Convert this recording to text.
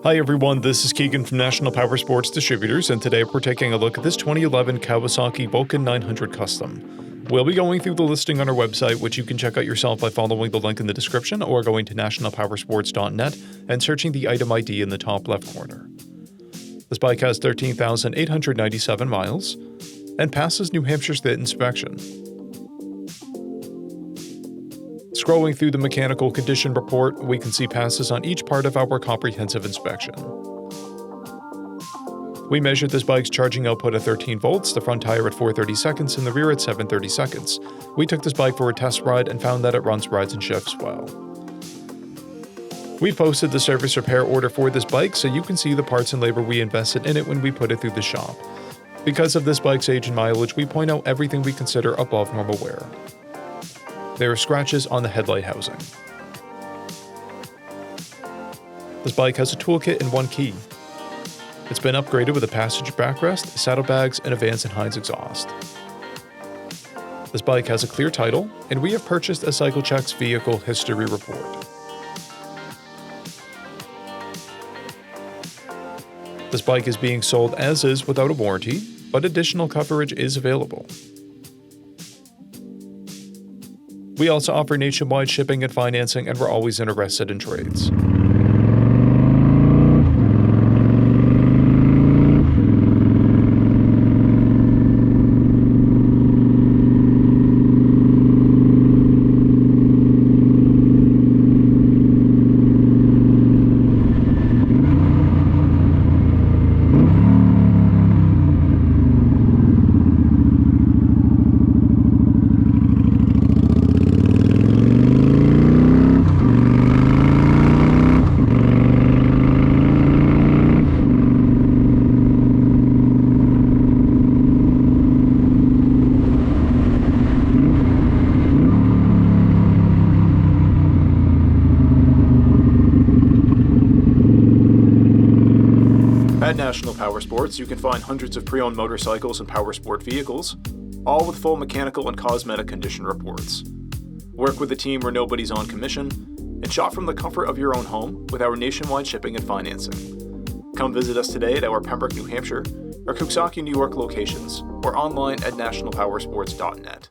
Hi everyone, this is Keegan from National Powersports Distributors, and today we're taking a look at this 2011 Kawasaki VULCAN 900 Custom. We'll be going through the listing on our website, which you can check out yourself by following the link in the description or going to nationalpowersports.net and searching the item ID in the top left corner. This bike has 13,897 miles and passes New Hampshire's state inspection. Scrolling through the mechanical condition report, we can see passes on each part of our comprehensive inspection. We measured this bike's charging output at 13 volts, the front tire at 430 seconds, and the rear at 730 seconds. We took this bike for a test ride and found that it runs, rides, and shifts well. We posted the service repair order for this bike so you can see the parts and labor we invested in it when we put it through the shop. Because of this bike's age and mileage, we point out everything we consider above normal wear. There are scratches on the headlight housing. This bike has a toolkit and one key. It's been upgraded with a passenger backrest, saddlebags, and a Vans & Hines exhaust. This bike has a clear title, and we have purchased a CycleCheck's vehicle history report. This bike is being sold as is without a warranty, but additional coverage is available. We also offer nationwide shipping and financing, and we're always interested in trades. At National Powersports, you can find hundreds of pre-owned motorcycles and powersport vehicles, all with full mechanical and cosmetic condition reports. Work with a team where nobody's on commission, and shop from the comfort of your own home with our nationwide shipping and financing. Come visit us today at our Pembroke, New Hampshire, or KAWASAKI, New York locations, or online at nationalpowersports.net.